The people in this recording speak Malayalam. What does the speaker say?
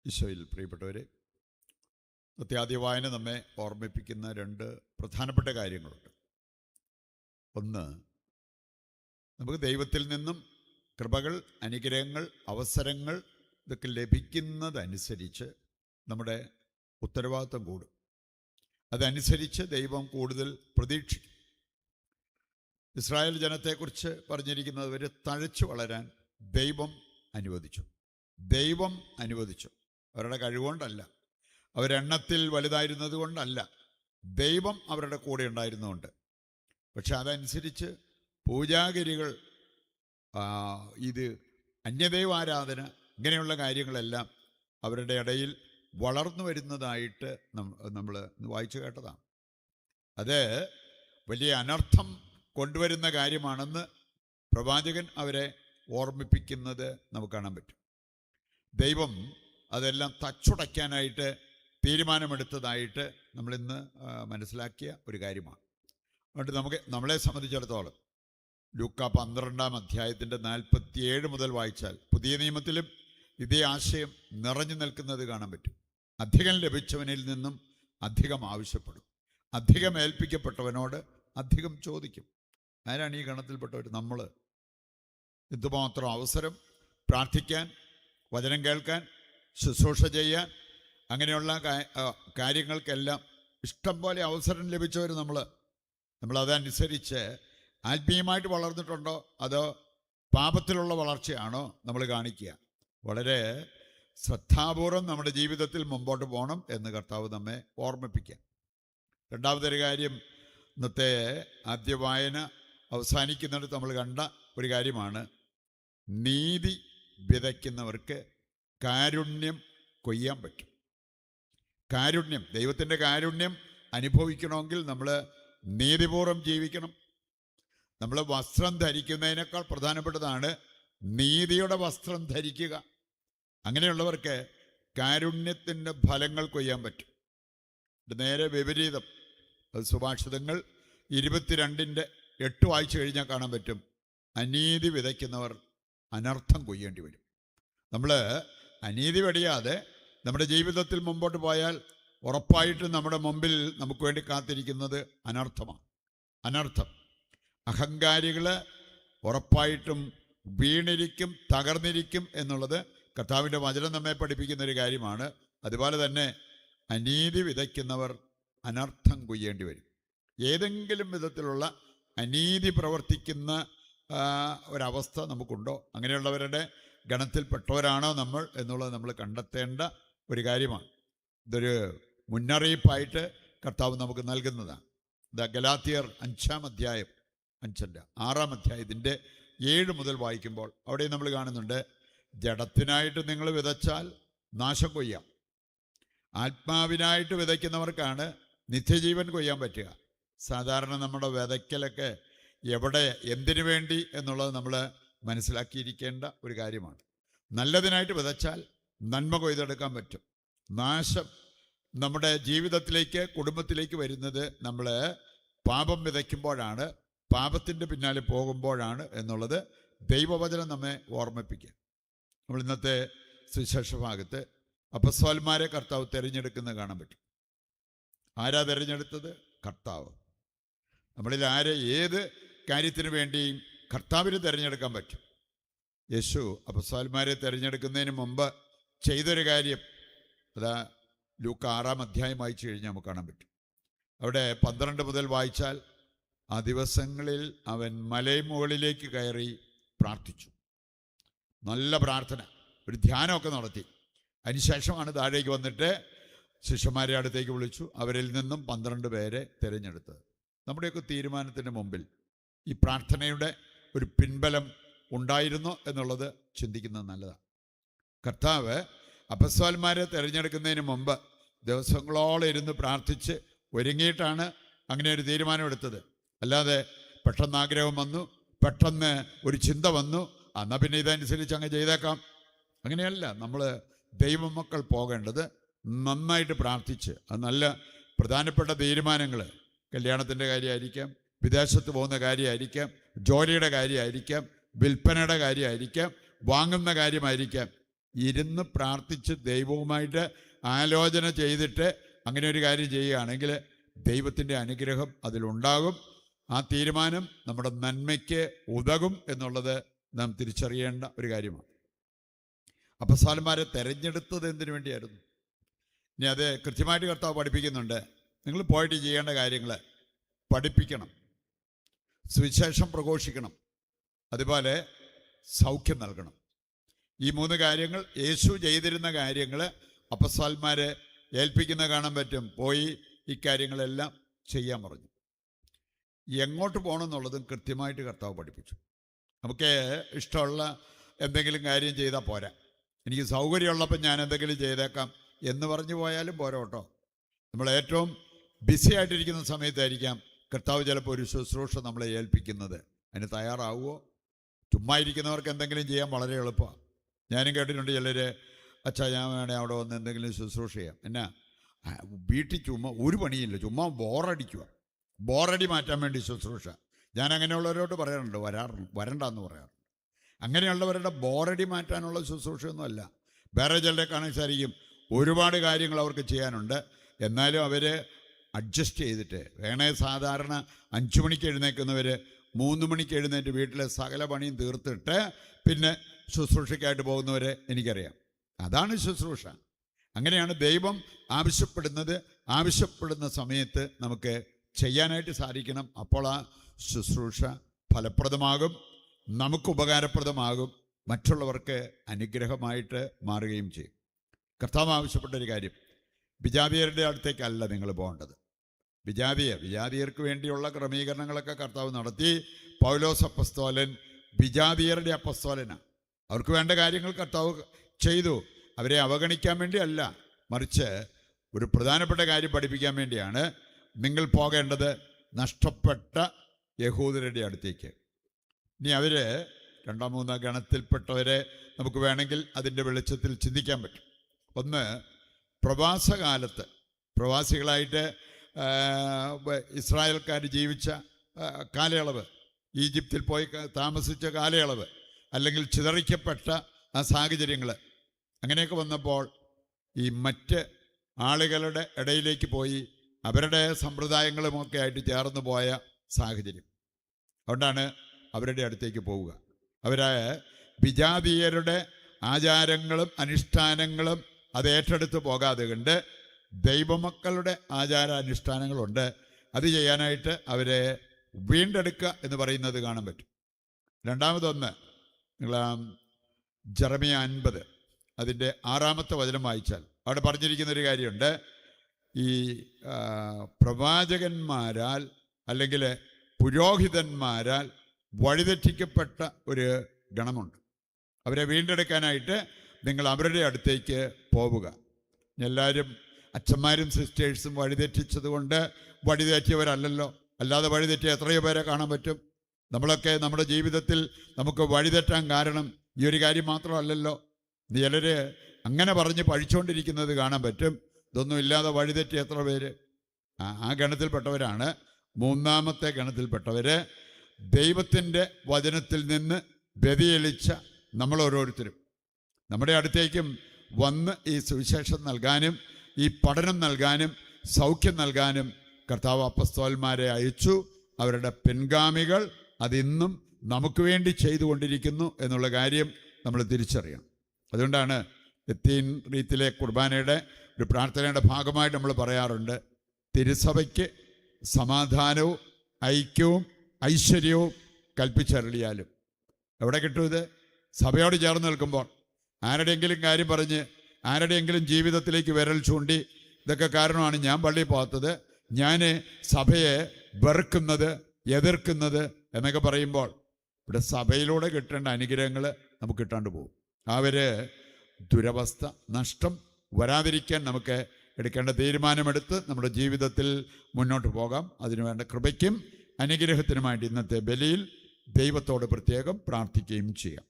ഈശോയിൽ പ്രിയപ്പെട്ടവരെ, നിത്യാദ്യ വായന നമ്മെ ഓർമ്മിപ്പിക്കുന്ന രണ്ട് പ്രധാനപ്പെട്ട കാര്യങ്ങളുണ്ട്. ഒന്ന്, നമുക്ക് ദൈവത്തിൽ നിന്നും കൃപകൾ, അനുഗ്രഹങ്ങൾ, അവസരങ്ങൾ ഇതൊക്കെ ലഭിക്കുന്നതനുസരിച്ച് നമ്മുടെ ഉത്തരവാദിത്വം കൂടും. അതനുസരിച്ച് ദൈവം കൂടുതൽ പ്രതീക്ഷിക്കും. ഇസ്രായേൽ ജനത്തെക്കുറിച്ച് പറഞ്ഞിരിക്കുന്നത് അവർ തഴച്ചു വളരാൻ ദൈവം അനുവദിച്ചു. ദൈവം അനുവദിച്ചു. അവരുടെ കഴിവുകൊണ്ടല്ല, അവരെണ്ണത്തിൽ വലുതായിരുന്നത് കൊണ്ടല്ല, ദൈവം അവരുടെ കൂടെ ഉണ്ടായിരുന്നുകൊണ്ട്. പക്ഷെ അതനുസരിച്ച് പൂജാഗിരികൾ, ഇത് അന്യദൈവാരാധന, ഇങ്ങനെയുള്ള കാര്യങ്ങളെല്ലാം അവരുടെ ഇടയിൽ വളർന്നു വരുന്നതായിട്ട് നമ്മൾ വായിച്ചു കേട്ടതാണ്. അത് വലിയ അനർത്ഥം കൊണ്ടുവരുന്ന കാര്യമാണെന്ന് പ്രവാചകൻ അവരെ ഓർമ്മിപ്പിക്കുന്നത് നമുക്ക് കാണാൻ പറ്റും. ദൈവം അതെല്ലാം തച്ചുടയ്ക്കാനായിട്ട് തീരുമാനമെടുത്തതായിട്ട് നമ്മളിന്ന് മനസ്സിലാക്കിയ ഒരു കാര്യമാണ്. അതുകൊണ്ട് നമ്മളെ സംബന്ധിച്ചിടത്തോളം ലൂക്കാ 12-ാം അധ്യായത്തിൻ്റെ 47 മുതൽ വായിച്ചാൽ പുതിയ നിയമത്തിലും ഇതേ ആശയം നിറഞ്ഞു നിൽക്കുന്നത് കാണാൻ പറ്റും. അധികം ലഭിച്ചവനിൽ നിന്നും അധികം ആവശ്യപ്പെടും, അധികം ഏൽപ്പിക്കപ്പെട്ടവനോട് അധികം ചോദിക്കും. ആരാണ് ഈ ഗണത്തിൽപ്പെട്ടവർ? നമ്മൾ. എന്തുമാത്രം അവസരം പ്രാർത്ഥിക്കാൻ, വചനം കേൾക്കാൻ, ശുശ്രൂഷ ചെയ്യാൻ, അങ്ങനെയുള്ള കാര്യങ്ങൾക്കെല്ലാം ഇഷ്ടം പോലെ അവസരം ലഭിച്ചവർ നമ്മളതനുസരിച്ച് ആത്മീയമായിട്ട് വളർന്നിട്ടുണ്ടോ, അതോ പാപത്തിലുള്ള വളർച്ചയാണോ നമ്മൾ കാണിക്കുക? വളരെ ശ്രദ്ധാപൂർവം നമ്മുടെ ജീവിതത്തിൽ മുമ്പോട്ട് പോകണം എന്ന് കർത്താവ് നമ്മെ ഓർമ്മിപ്പിക്കാം. രണ്ടാമതൊരു കാര്യം, ഇന്നത്തെ ആദ്യ വായന അവസാനിക്കുന്നിടത്ത് നമ്മൾ കണ്ട ഒരു കാര്യമാണ്, നീതി വിതയ്ക്കുന്നവർക്ക് കാരുണ്യം കൊയ്യാൻ പറ്റും. കാരുണ്യം, ദൈവത്തിൻ്റെ കാരുണ്യം അനുഭവിക്കണമെങ്കിൽ നമ്മൾ നീതിപൂർവം ജീവിക്കണം. നമ്മൾ വസ്ത്രം ധരിക്കുന്നതിനേക്കാൾ പ്രധാനപ്പെട്ടതാണ് നീതിയുടെ വസ്ത്രം ധരിക്കുക. അങ്ങനെയുള്ളവർക്ക് കാരുണ്യത്തിൻ്റെ ഫലങ്ങൾ കൊയ്യാൻ പറ്റും. നേരെ വിപരീതം, സുഭാഷിതങ്ങൾ 22:8 വായിച്ചു കഴിഞ്ഞാൽ കാണാൻ പറ്റും, അനീതി വിതയ്ക്കുന്നവർ അനർത്ഥം കൊയ്യേണ്ടി വരും. നമ്മൾ അനീതി വെടിയാതെ നമ്മുടെ ജീവിതത്തിൽ മുമ്പോട്ട് പോയാൽ ഉറപ്പായിട്ടും നമ്മുടെ മുമ്പിൽ നമുക്ക് വേണ്ടി കാത്തിരിക്കുന്നത് അനർത്ഥമാണ്. അനർത്ഥം. അഹങ്കാരികൾ ഉറപ്പായിട്ടും വീണിരിക്കും, തകർന്നിരിക്കും എന്നുള്ളത് കർത്താവിൻ്റെ വചനം നമ്മെ പഠിപ്പിക്കുന്ന ഒരു കാര്യമാണ്. അതുപോലെ തന്നെ അനീതി വിതയ്ക്കുന്നവർ അനർത്ഥം കൊയ്യേണ്ടി വരും. ഏതെങ്കിലും വിധത്തിലുള്ള അനീതി പ്രവർത്തിക്കുന്ന ഒരവസ്ഥ നമുക്കുണ്ടോ? അങ്ങനെയുള്ളവരുടെ ഗണത്തിൽപ്പെട്ടവരാണോ നമ്മൾ എന്നുള്ളത് നമ്മൾ കണ്ടെത്തേണ്ട ഒരു ഇതൊരു മുന്നറിയിപ്പായിട്ട് കർത്താവ് നമുക്ക് നൽകുന്നതാണ്. ഗലാത്യർ 5-ാം അധ്യായം 6-ാം അധ്യായത്തിൻ്റെ 7 മുതൽ വായിക്കുമ്പോൾ അവിടെ നമ്മൾ കാണുന്നുണ്ട്, ജഡത്തിനായിട്ട് നിങ്ങൾ വിതച്ചാൽ നാശം കൊയ്യാം, ആത്മാവിനായിട്ട് വിതയ്ക്കുന്നവർക്കാണ് നിത്യജീവൻ കൊയ്യാൻ പറ്റുക. സാധാരണ നമ്മുടെ വിതയ്ക്കലൊക്കെ എവിടെ, എന്തിനു വേണ്ടി എന്നുള്ളത് നമ്മൾ മനസ്സിലാക്കിയിരിക്കേണ്ട ഒരു കാര്യമാണ്. നല്ലതിനായിട്ട് വിതച്ചാൽ നന്മ കൊയ്തെടുക്കാൻ പറ്റും. നാശം നമ്മുടെ ജീവിതത്തിലേക്ക്, കുടുംബത്തിലേക്ക് വരുന്നത് നമ്മൾ പാപം വിതയ്ക്കുമ്പോഴാണ്, പാപത്തിൻ്റെ പിന്നാലെ പോകുമ്പോഴാണ് എന്നുള്ളത് ദൈവവചനം നമ്മെ ഓർമ്മിപ്പിക്കുക. നമ്മൾ ഇന്നത്തെ സുവിശേഷ ഭാഗത്ത് അപ്പസ്തോലന്മാരെ കർത്താവ് തിരഞ്ഞെടുക്കുന്നത് കാണാൻ പറ്റും. ആരാ തിരഞ്ഞെടുത്തത്? കർത്താവ്. നമ്മളിൽ ഏത് കാര്യത്തിന് വേണ്ടിയും കർത്താവിന് തിരഞ്ഞെടുക്കാൻ പറ്റും. യേശു അപ്പസ്തോലന്മാരെ തിരഞ്ഞെടുക്കുന്നതിന് മുമ്പ് ചെയ്തൊരു കാര്യം, അതാ ലൂക്ക 6-ാം അധ്യായം വായിച്ചു കഴിഞ്ഞാൽ നമുക്ക് കാണാൻ പറ്റും. അവിടെ 12 മുതൽ വായിച്ചാൽ, ആ ദിവസങ്ങളിൽ അവൻ മലമുകളിലേക്ക് കയറി പ്രാർത്ഥിച്ചു. നല്ല പ്രാർത്ഥന, ഒരു ധ്യാനമൊക്കെ നടത്തി. അതിനുശേഷമാണ് താഴേക്ക് വന്നിട്ട് ശിഷ്യന്മാരെ അടുത്തേക്ക് വിളിച്ചു. അവരിൽ നിന്നും 12 പേരെ തിരഞ്ഞെടുത്തത്. നമ്മുടെയൊക്കെ തീരുമാനത്തിന് മുമ്പിൽ ഈ പ്രാർത്ഥനയുടെ ഒരു പിൻബലം ഉണ്ടായിരുന്നോ എന്നുള്ളത് ചിന്തിക്കുന്നത് നല്ലതാണ്. കർത്താവ് അപ്പസ്തോലന്മാരെ തിരഞ്ഞെടുക്കുന്നതിന് മുമ്പ് ദിവസങ്ങളോളം ഇരുന്ന് പ്രാർത്ഥിച്ച് ഒരുങ്ങിയിട്ടാണ് അങ്ങനെ ഒരു തീരുമാനമെടുത്തത്. അല്ലാതെ പെട്ടെന്ന് ആഗ്രഹം വന്നു, പെട്ടെന്ന് ഒരു ചിന്ത വന്നു, എന്നാൽ പിന്നെ ഇതനുസരിച്ച് അങ്ങ് ചെയ്തേക്കാം, അങ്ങനെയല്ല. നമ്മൾ ദൈവമക്കൾ പോകേണ്ടത് നന്നായിട്ട് പ്രാർത്ഥിച്ച്, അത് നല്ല പ്രധാനപ്പെട്ട തീരുമാനങ്ങൾ, കല്യാണത്തിൻ്റെ കാര്യമായിരിക്കാം, വിദേശത്ത് പോകുന്ന കാര്യമായിരിക്കാം, ജോലിയുടെ കാര്യമായിരിക്കാം, വിൽപ്പനയുടെ കാര്യമായിരിക്കാം, വാങ്ങുന്ന കാര്യമായിരിക്കാം, ഇരുന്ന് പ്രാർത്ഥിച്ച് ദൈവവുമായിട്ട് ആലോചന ചെയ്തിട്ട് അങ്ങനെ ഒരു കാര്യം ചെയ്യുകയാണെങ്കിൽ ദൈവത്തിൻ്റെ അനുഗ്രഹം അതിലുണ്ടാകും. ആ തീരുമാനം നമ്മുടെ നന്മയ്ക്ക് ഉതകും എന്നുള്ളത് നാം തിരിച്ചറിയേണ്ട ഒരു കാര്യമാണ്. അപ്പസ്തോലന്മാരെ തെരഞ്ഞെടുത്തത് എന്തിനു വേണ്ടിയായിരുന്നു? ഇനി അത് കൃത്യമായിട്ട് കർത്താവ് പഠിപ്പിക്കുന്നുണ്ട്. നിങ്ങൾ പോയിട്ട് ചെയ്യേണ്ട കാര്യങ്ങൾ പഠിപ്പിക്കണം, സുവിശേഷം പ്രഘോഷിക്കണം, അതുപോലെ സൗഖ്യം നൽകണം. ഈ 3 കാര്യങ്ങൾ യേശു ചെയ്തിരുന്ന കാര്യങ്ങൾ അപ്പസ്തോലന്മാരെ ഏൽപ്പിക്കുന്ന കാണാൻ പറ്റും. പോയി ഇക്കാര്യങ്ങളെല്ലാം ചെയ്യാൻ പറഞ്ഞു. എങ്ങോട്ട് പോകണം എന്നുള്ളതും കൃത്യമായിട്ട് കർത്താവ് പഠിപ്പിച്ചു. നമുക്ക് ഇഷ്ടമുള്ള എന്തെങ്കിലും കാര്യം ചെയ്താൽ പോരാ, എനിക്ക് സൗകര്യമുള്ളപ്പോൾ ഞാൻ എന്തെങ്കിലും ചെയ്തേക്കാം എന്ന് പറഞ്ഞു പോയാലും പോരാ കേട്ടോ. നമ്മൾ ഏറ്റവും ബിസി ആയിട്ടിരിക്കുന്ന സമയത്തായിരിക്കാം കർത്താവ് ചിലപ്പോൾ ഒരു ശുശ്രൂഷ നമ്മളെ ഏൽപ്പിക്കുന്നത്. അതിന് തയ്യാറാവുമോ? ചുമ്മാ ഇരിക്കുന്നവർക്ക് എന്തെങ്കിലും ചെയ്യാൻ വളരെ എളുപ്പമാണ്. ഞാനും കേട്ടിട്ടുണ്ട് ചിലർ, അച്ഛാ ഞാൻ വേണേൽ അവിടെ വന്ന് എന്തെങ്കിലും ശുശ്രൂഷ ചെയ്യാം. എന്നാ വീട്ടിൽ ചുമ്മാ ഒരു പണിയില്ല, ചുമ്മാ ബോറടിക്കുക, ബോറടി മാറ്റാൻ വേണ്ടി ശുശ്രൂഷ. ഞാൻ അങ്ങനെയുള്ളവരോട് പറയാറുണ്ട്, വരണ്ടെന്ന് പറയാറുണ്ട്. അങ്ങനെയുള്ളവരുടെ ബോറടി മാറ്റാനുള്ള ശുശ്രൂഷയൊന്നുമല്ല. വേറെ ചിലരെ കാണാൻ സാധിക്കും ഒരുപാട് കാര്യങ്ങൾ അവർക്ക് ചെയ്യാനുണ്ട്, എന്നാലും അവർ അഡ്ജസ്റ്റ് ചെയ്തിട്ട് വേണേ സാധാരണ 5 മണിക്ക് എഴുന്നേൽക്കുന്നവർ 3 മണിക്ക് എഴുന്നേറ്റ് വീട്ടിലെ സകല പണിയും തീർത്തിട്ട് പിന്നെ ശുശ്രൂഷയ്ക്കായിട്ട് പോകുന്നവരെ എനിക്കറിയാം. അതാണ് ശുശ്രൂഷ. അങ്ങനെയാണ് ദൈവം ആവശ്യപ്പെടുന്നത്. ആവശ്യപ്പെടുന്ന സമയത്ത് നമുക്ക് ചെയ്യാനായിട്ട് സാധിക്കണം. അപ്പോൾ ആ ശുശ്രൂഷ ഫലപ്രദമാകും, നമുക്ക് ഉപകാരപ്രദമാകും, മറ്റുള്ളവർക്ക് അനുഗ്രഹമായിട്ട് മാറുകയും ചെയ്യും. കർത്താവ് ആവശ്യപ്പെട്ടൊരു കാര്യം, വിജാതീയരുടെ അടുത്തേക്കല്ല നിങ്ങൾ പോകേണ്ടത്. വിജാതീയർക്ക് വേണ്ടിയുള്ള ക്രമീകരണങ്ങളൊക്കെ കർത്താവ് നടത്തി. പൗലോസ് അപ്പസ്തോലൻ വിജാതീയരുടെ അപ്പസ്തോലനാണ്. അവർക്ക് വേണ്ട കാര്യങ്ങൾ കർത്താവ് ചെയ്തു. അവരെ അവഗണിക്കാൻ വേണ്ടിയല്ല, മറിച്ച് ഒരു പ്രധാനപ്പെട്ട കാര്യം പഠിപ്പിക്കാൻ വേണ്ടിയാണ്. നിങ്ങൾ പോകേണ്ടത് നഷ്ടപ്പെട്ട യഹൂദരുടെ അടുത്തേക്ക്. ഇനി അവർ 2-3 ഗണത്തിൽപ്പെട്ടവരെ നമുക്ക് വേണമെങ്കിൽ അതിൻ്റെ വെളിച്ചത്തിൽ ചിന്തിക്കാൻ പറ്റും. ഒന്ന്, പ്രവാസകാലത്ത് പ്രവാസികളായിട്ട് ഇസ്രായേൽക്കാർ ജീവിച്ച കാലയളവ്, ഈജിപ്തിൽ പോയി താമസിച്ച കാലയളവ്, അല്ലെങ്കിൽ ചിതറിക്കപ്പെട്ട ആ സാഹചര്യങ്ങൾ, അങ്ങനെയൊക്കെ വന്നപ്പോൾ ഈ മറ്റ് ആളുകളുടെ ഇടയിലേക്ക് പോയി അവരുടെ സമ്പ്രദായങ്ങളുമൊക്കെ ആയിട്ട് ചേർന്ന് പോയ സാഹചര്യം. അതുകൊണ്ടാണ് അവരുടെ അടുത്തേക്ക് പോവുക. അവരെ വിജാതീയരുടെ ആചാരങ്ങളും അനുഷ്ഠാനങ്ങളും അത് ഏറ്റെടുത്ത് പോകാതെ കണ്ട് ദൈവമക്കളുടെ ആചാരാനുഷ്ഠാനങ്ങളുണ്ട്, അത് ചെയ്യാനായിട്ട് അവരെ വീണ്ടെടുക്കുക എന്ന് പറയുന്നത് കാണാൻ പറ്റും. രണ്ടാമതൊന്ന്, നിങ്ങൾ ജെറമിയ 50 അതിൻ്റെ 6-ാമത്തെ വചനം വായിച്ചാൽ അവിടെ പറഞ്ഞിരിക്കുന്നൊരു കാര്യമുണ്ട്. ഈ പ്രവാചകന്മാരാൽ അല്ലെങ്കിൽ പുരോഹിതന്മാരാൽ വഴിതെറ്റിക്കപ്പെട്ട ഒരു ഗണമുണ്ട്. അവരെ വീണ്ടെടുക്കാനായിട്ട് നിങ്ങൾ അവരുടെ അടുത്തേക്ക് പോവുക. എല്ലാവരും അച്ഛന്മാരും സിസ്റ്റേഴ്സും വഴിതെറ്റിച്ചത് കൊണ്ട് വഴിതെറ്റിയവരല്ലല്ലോ. അല്ലാതെ വഴിതെറ്റിയ എത്രയോ പേരെ കാണാൻ പറ്റും. നമ്മളൊക്കെ നമ്മുടെ ജീവിതത്തിൽ നമുക്ക് വഴിതെറ്റാൻ കാരണം ഈ ഒരു കാര്യം മാത്രമല്ലല്ലോ. ചിലർ അങ്ങനെ പറഞ്ഞ് പഴിച്ചുകൊണ്ടിരിക്കുന്നത് കാണാൻ പറ്റും. ഇതൊന്നും ഇല്ലാതെ വഴിതെറ്റിയ എത്ര പേര്? ആ ഗണത്തിൽപ്പെട്ടവരാണ്. 3-ാമത്തെ ഗണത്തിൽപ്പെട്ടവർ ദൈവത്തിൻ്റെ വചനത്തിൽ നിന്ന് വ്യതിചലിച്ച നമ്മൾ ഓരോരുത്തരും. നമ്മുടെ അടുത്തേക്കും വന്ന് ഈ സുവിശേഷം നൽകാനും ഈ പഠനം നൽകാനും സൗഖ്യം നൽകാനും കർത്താവ് അപ്പസ്തോലന്മാരെ അയച്ചു. അവരുടെ പിൻഗാമികൾ അതിന്നും നമുക്ക് വേണ്ടി ചെയ്തുകൊണ്ടിരിക്കുന്നു എന്നുള്ള കാര്യം നമ്മൾ തിരിച്ചറിയണം. അതുകൊണ്ടാണ് ലത്തീൻ റീത്തിലെ കുർബാനയുടെ ഒരു പ്രാർത്ഥനയുടെ ഭാഗമായിട്ട് നമ്മൾ പറയാറുണ്ട്, തിരുസഭയ്ക്ക് സമാധാനവും ഐക്യവും ഐശ്വര്യവും കൽപ്പിച്ചരുളിയാലും. എവിടെ കിട്ടും ഇത്? സഭയോട് ചേർന്ന് നിൽക്കുമ്പോൾ. ആരുടെയെങ്കിലും കാര്യം പറഞ്ഞ് ആരുടെയെങ്കിലും ജീവിതത്തിലേക്ക് വിരൽ ചൂണ്ടി ഇതൊക്കെ കാരണമാണ് ഞാൻ പള്ളിയിൽ പോകാത്തത്, ഞാൻ സഭയെ വെറുക്കുന്നത്, എതിർക്കുന്നത് എന്നൊക്കെ പറയുമ്പോൾ ഇവിടെ സഭയിലൂടെ കിട്ടേണ്ട അനുഗ്രഹങ്ങൾ നമുക്ക് കിട്ടാണ്ട് പോകും. ദുരവസ്ഥ, നഷ്ടം വരാതിരിക്കാൻ നമുക്ക് എടുക്കേണ്ട തീരുമാനമെടുത്ത് നമ്മുടെ ജീവിതത്തിൽ മുന്നോട്ട് പോകാം. അതിനുവേണ്ട കൃപയ്ക്കും അനുഗ്രഹത്തിനുമായിട്ട് ഇന്നത്തെ ബലിയിൽ ദൈവത്തോട് പ്രത്യേകം പ്രാർത്ഥിക്കുകയും ചെയ്യാം.